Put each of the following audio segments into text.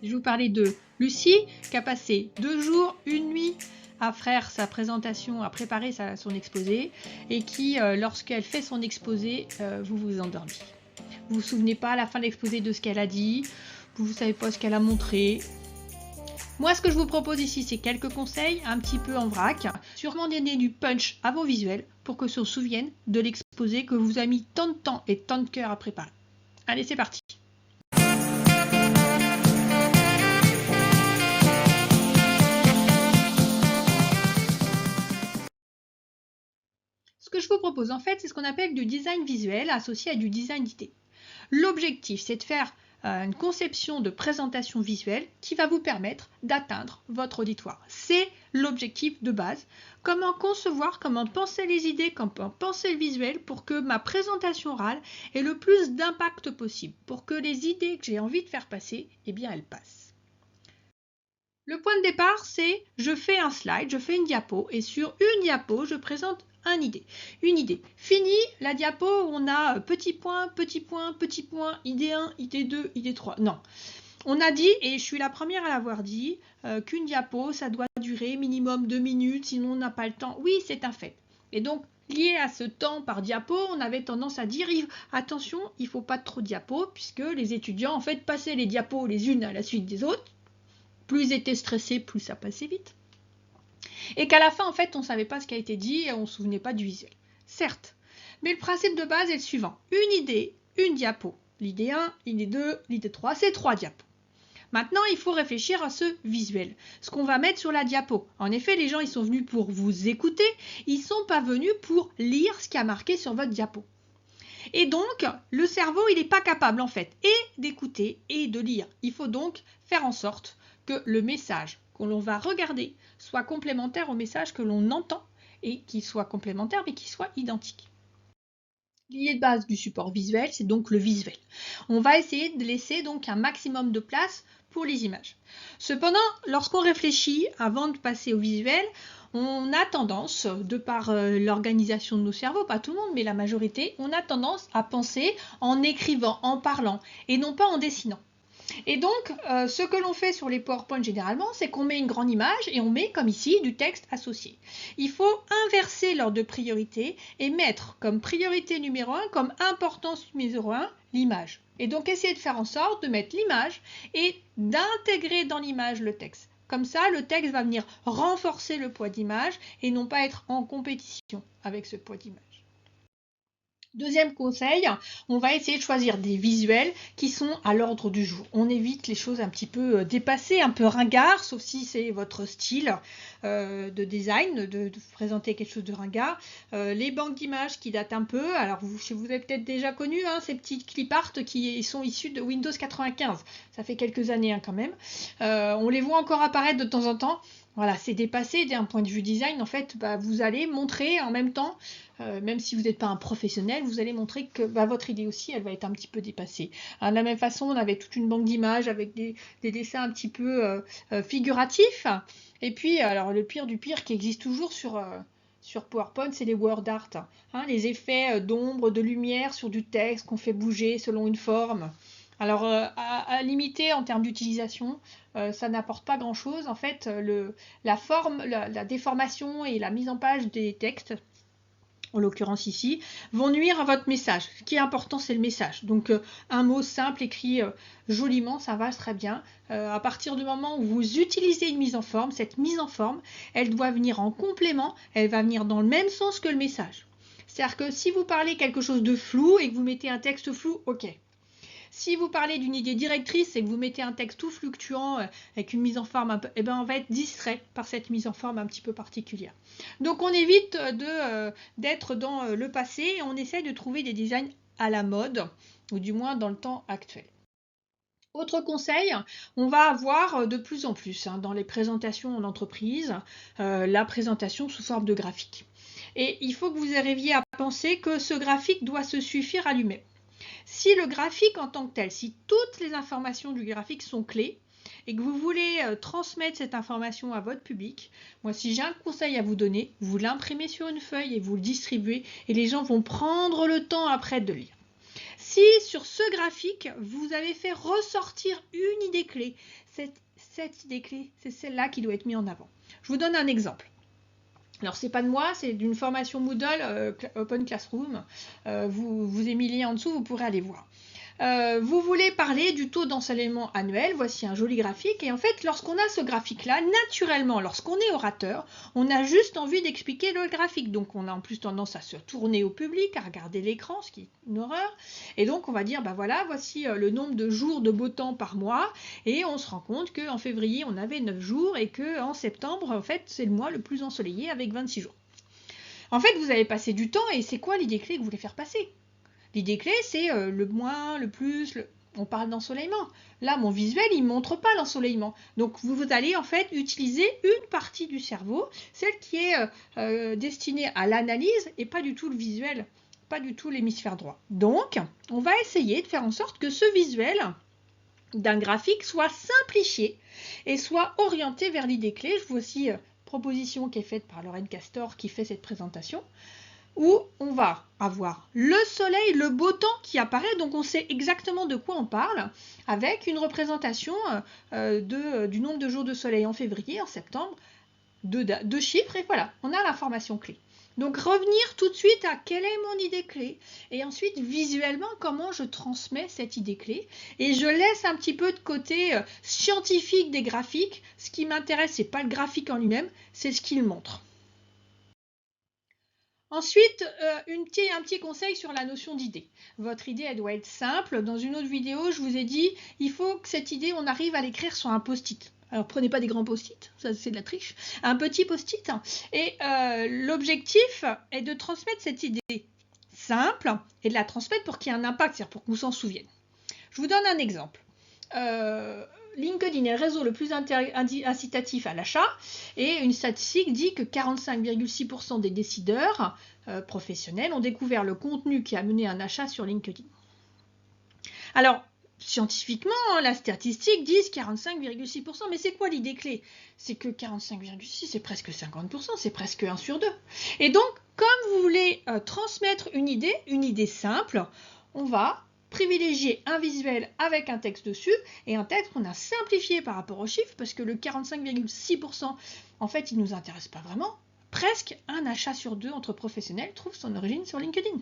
Je vais vous parler de Lucie qui a passé 2 jours, 1 nuit à faire sa présentation, à préparer son exposé et qui, lorsqu'elle fait son exposé, vous vous endormez. Vous ne vous souvenez pas à la fin de l'exposé de ce qu'elle a dit, vous ne savez pas ce qu'elle a montré. Moi, ce que je vous propose ici, c'est quelques conseils, un petit peu en vrac, sûrement donner du punch à vos visuels pour que se souviennent de l'exposé que vous avez mis tant de temps et tant de cœur à préparer. Allez, c'est parti. Ce que je vous propose en fait, c'est ce qu'on appelle du design visuel associé à du design d'idées. L'objectif, c'est de faire une conception de présentation visuelle qui va vous permettre d'atteindre votre auditoire. C'est l'objectif de base. Comment concevoir, comment penser les idées, comment penser le visuel pour que ma présentation orale ait le plus d'impact possible, pour que les idées que j'ai envie de faire passer, eh bien, elles passent. Le point de départ, c'est je fais un slide, je fais une diapo et sur une diapo, je présente une idée. Fini la diapo où on a petit point, petit point, petit point, idée 1, idée 2, idée 3. Non. On a dit, et je suis la première à l'avoir dit, qu'une diapo, ça doit durer minimum 2 minutes, sinon on n'a pas le temps. Oui, c'est un fait. Et donc, lié à ce temps par diapo, on avait tendance à dire, attention, il ne faut pas trop de diapos, puisque les étudiants, en fait, passaient les diapos les unes à la suite des autres. Plus ils étaient stressés, plus ça passait vite. Et qu'à la fin, en fait, on ne savait pas ce qui a été dit et on ne se souvenait pas du visuel. Certes, mais le principe de base est le suivant. Une idée, une diapo. L'idée 1, l'idée 2, l'idée 3, c'est 3 diapos. Maintenant, il faut réfléchir à ce visuel, ce qu'on va mettre sur la diapo. En effet, les gens, ils sont venus pour vous écouter, ils ne sont pas venus pour lire ce qui a marqué sur votre diapo. Et donc, le cerveau, il n'est pas capable, en fait, et d'écouter et de lire. Il faut donc faire en sorte que le message que l'on va regarder soit complémentaire au message que l'on entend et qu'il soit complémentaire mais qu'il soit identique. L'idée de base du support visuel, c'est donc le visuel. On va essayer de laisser donc un maximum de place pour les images. Cependant, lorsqu'on réfléchit avant de passer au visuel, on a tendance, de par l'organisation de nos cerveaux, pas tout le monde, mais la majorité, on a tendance à penser en écrivant, en parlant, et non pas en dessinant. Et donc, ce que l'on fait sur les PowerPoint généralement, c'est qu'on met une grande image et on met, comme ici, du texte associé. Il faut inverser l'ordre de priorité et mettre comme priorité numéro 1, comme importance numéro 1, l'image. Et donc, essayer de faire en sorte de mettre l'image et d'intégrer dans l'image le texte. Comme ça, le texte va venir renforcer le poids d'image et non pas être en compétition avec ce poids d'image. Deuxième conseil, on va essayer de choisir des visuels qui sont à l'ordre du jour. On évite les choses un petit peu dépassées, un peu ringards, sauf si c'est votre style de design, de présenter quelque chose de ringard. Les banques d'images qui datent un peu, alors vous avez peut-être déjà connu ces petits clip-art qui sont issus de Windows 95. Ça fait quelques années quand même. On les voit encore apparaître de temps en temps. Voilà, c'est dépassé d'un point de vue design. En fait, vous allez montrer en même temps, même si vous n'êtes pas un professionnel, vous allez montrer que votre idée aussi, elle va être un petit peu dépassée. De la même façon, on avait toute une banque d'images avec des dessins un petit peu figuratifs. Et puis, alors le pire du pire qui existe toujours sur PowerPoint, c'est les word art. Les effets d'ombre, de lumière sur du texte qu'on fait bouger selon une forme. Alors, à limiter en termes d'utilisation, ça n'apporte pas grand-chose. En fait, la forme, la déformation et la mise en page des textes, en l'occurrence ici, vont nuire à votre message. Ce qui est important, c'est le message. Donc, un mot simple écrit joliment, ça va très bien. À partir du moment où vous utilisez une mise en forme, cette mise en forme, elle doit venir en complément, elle va venir dans le même sens que le message. C'est-à-dire que si vous parlez quelque chose de flou et que vous mettez un texte flou, ok. Si vous parlez d'une idée directrice et que vous mettez un texte tout fluctuant avec une mise en forme un peu, eh ben on va être distrait par cette mise en forme un petit peu particulière. Donc on évite d'être dans le passé et on essaie de trouver des designs à la mode, ou du moins dans le temps actuel. Autre conseil, on va avoir de plus en plus dans les présentations en entreprise, la présentation sous forme de graphique. Et il faut que vous arriviez à penser que ce graphique doit se suffire à lui-même. Si le graphique en tant que tel, si toutes les informations du graphique sont clés et que vous voulez transmettre cette information à votre public, moi si j'ai un conseil à vous donner, vous l'imprimez sur une feuille et vous le distribuez et les gens vont prendre le temps après de lire. Si sur ce graphique, vous avez fait ressortir une idée clé, cette idée clé, c'est celle-là qui doit être mise en avant. Je vous donne un exemple. Alors, c'est pas de moi, c'est d'une formation Moodle Open Classroom. Vous avez mis le lien en dessous, vous pourrez aller voir. Vous voulez parler du taux d'ensoleillement annuel, voici un joli graphique, et en fait lorsqu'on a ce graphique-là, naturellement lorsqu'on est orateur, on a juste envie d'expliquer le graphique, donc on a en plus tendance à se tourner au public, à regarder l'écran, ce qui est une horreur, et donc on va dire, bah voilà, voici le nombre de jours de beau temps par mois, et on se rend compte qu'en février on avait 9 jours, et qu'en septembre, en fait, c'est le mois le plus ensoleillé avec 26 jours. En fait, vous avez passé du temps, et c'est quoi l'idée clé que vous voulez faire passer ? L'idée clé, c'est le moins, le plus, on parle d'ensoleillement. Là, mon visuel, il ne montre pas l'ensoleillement. Donc, vous allez en fait utiliser une partie du cerveau, celle qui est destinée à l'analyse et pas du tout le visuel, pas du tout l'hémisphère droit. Donc, on va essayer de faire en sorte que ce visuel d'un graphique soit simplifié et soit orienté vers l'idée clé. Je vois aussi proposition qui est faite par Lorraine Castor qui fait cette présentation, où on va avoir le soleil, le beau temps qui apparaît, donc on sait exactement de quoi on parle, avec une représentation du nombre de jours de soleil en février, en septembre, deux chiffres, et voilà, on a l'information clé. Donc revenir tout de suite à quelle est mon idée clé, et ensuite visuellement comment je transmets cette idée clé, et je laisse un petit peu de côté scientifique des graphiques. Ce qui m'intéresse, c'est pas le graphique en lui-même, c'est ce qu'il montre. Ensuite, un petit conseil sur la notion d'idée. Votre idée, elle doit être simple. Dans une autre vidéo, je vous ai dit, il faut que cette idée, on arrive à l'écrire sur un post-it. Alors, prenez pas des grands post-it, ça c'est de la triche. Un petit post-it. Et l'objectif est de transmettre cette idée simple et de la transmettre pour qu'il y ait un impact, c'est-à-dire pour qu'on s'en souvienne. Je vous donne un exemple. LinkedIn est le réseau le plus incitatif à l'achat, et une statistique dit que 45,6% des décideurs professionnels ont découvert le contenu qui a mené un achat sur LinkedIn. Alors, scientifiquement, la statistique dit 45,6%, mais c'est quoi l'idée clé? C'est que 45,6, c'est presque 50%, c'est presque 1 sur 2. Et donc, comme vous voulez transmettre une idée simple, on va privilégier un visuel avec un texte dessus, et un texte qu'on a simplifié par rapport aux chiffres, parce que le 45,6%, en fait, il ne nous intéresse pas vraiment. Presque un achat sur 2 entre professionnels trouve son origine sur LinkedIn.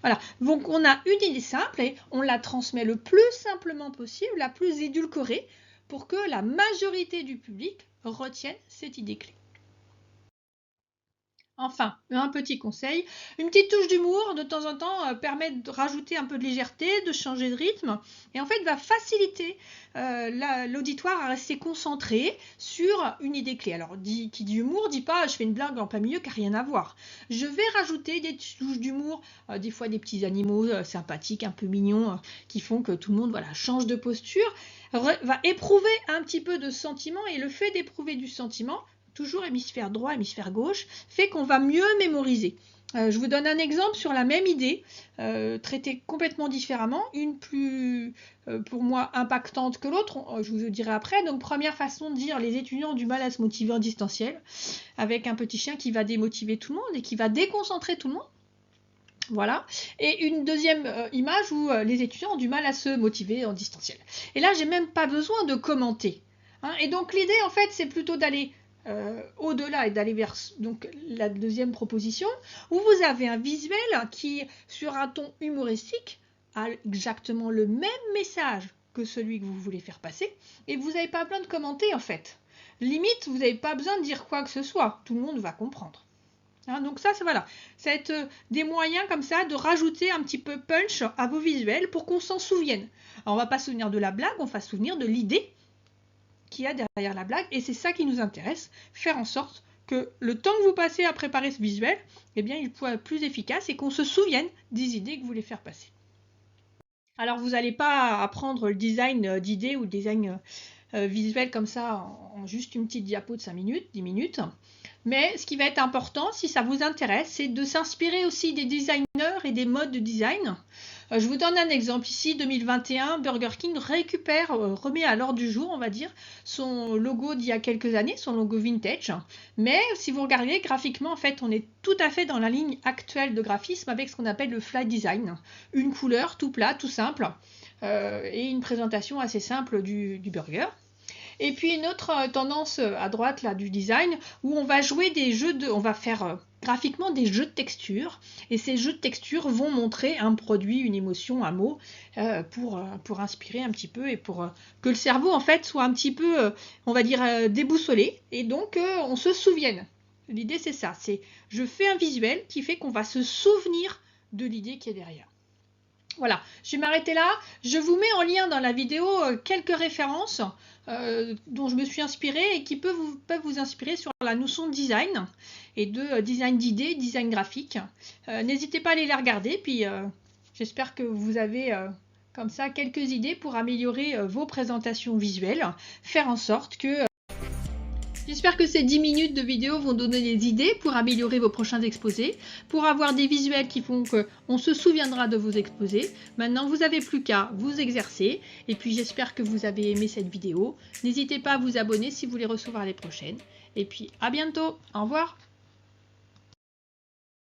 Voilà, donc on a une idée simple et on la transmet le plus simplement possible, la plus édulcorée, pour que la majorité du public retienne cette idée clé. Enfin, un petit conseil, une petite touche d'humour de temps en temps permet de rajouter un peu de légèreté, de changer de rythme, et en fait va faciliter l'auditoire à rester concentré sur une idée clé. Alors qui dit humour dit pas je fais une blague en plein milieu qui n'a rien à voir. Je vais rajouter des touches d'humour, des fois des petits animaux sympathiques, un peu mignons, qui font que tout le monde change de posture, va éprouver un petit peu de sentiment, et le fait d'éprouver du sentiment, toujours hémisphère droit, hémisphère gauche, fait qu'on va mieux mémoriser. Je vous donne un exemple sur la même idée, traitée complètement différemment, une plus, pour moi, impactante que l'autre, je vous le dirai après. Donc, première façon de dire, les étudiants ont du mal à se motiver en distanciel, avec un petit chien qui va démotiver tout le monde et qui va déconcentrer tout le monde. Voilà. Et une deuxième image où les étudiants ont du mal à se motiver en distanciel. Et là, j'ai même pas besoin de commenter. Et donc, l'idée, en fait, c'est plutôt d'aller au-delà et d'aller vers donc la deuxième proposition, où vous avez un visuel qui, sur un ton humoristique, a exactement le même message que celui que vous voulez faire passer, et vous n'avez pas besoin de commenter en fait. Limite, vous n'avez pas besoin de dire quoi que ce soit, tout le monde va comprendre. Donc ça, c'est voilà, ça va être des moyens comme ça de rajouter un petit peu punch à vos visuels pour qu'on s'en souvienne. Alors, on va pas se souvenir de la blague, on va se souvenir de l'idée qu'il y a derrière la blague, et c'est ça qui nous intéresse, faire en sorte que le temps que vous passez à préparer ce visuel, il soit plus efficace et qu'on se souvienne des idées que vous voulez faire passer. Alors vous n'allez pas apprendre le design d'idées ou le design visuel comme ça en juste une petite diapo de 5 minutes, 10 minutes, mais ce qui va être important, si ça vous intéresse, c'est de s'inspirer aussi des designers et des modes de design. Je vous donne un exemple ici, 2021, Burger King remet à l'ordre du jour, on va dire, son logo d'il y a quelques années, son logo vintage. Mais si vous regardez graphiquement, en fait, on est tout à fait dans la ligne actuelle de graphisme avec ce qu'on appelle le flat design. Une couleur tout plat, tout simple, et une présentation assez simple du burger. Et puis une autre tendance à droite là du design où on va jouer on va faire graphiquement des jeux de textures, et ces jeux de textures vont montrer un produit, une émotion, un mot pour inspirer un petit peu et pour que le cerveau en fait soit un petit peu on va dire déboussolé, et donc on se souvienne. L'idée c'est ça, c'est je fais un visuel qui fait qu'on va se souvenir de l'idée qui est derrière. Voilà, je vais m'arrêter là. Je vous mets en lien dans la vidéo quelques références dont je me suis inspirée et qui peuvent vous inspirer sur la notion de design et de design d'idées, design graphique. N'hésitez pas à aller les regarder, puis j'espère que vous avez comme ça quelques idées pour améliorer vos présentations visuelles, faire en sorte que... J'espère que ces 10 minutes de vidéo vont donner des idées pour améliorer vos prochains exposés, pour avoir des visuels qui font qu'on se souviendra de vos exposés. Maintenant, vous n'avez plus qu'à vous exercer. Et puis, j'espère que vous avez aimé cette vidéo. N'hésitez pas à vous abonner si vous voulez recevoir les prochaines. Et puis, à bientôt. Au revoir.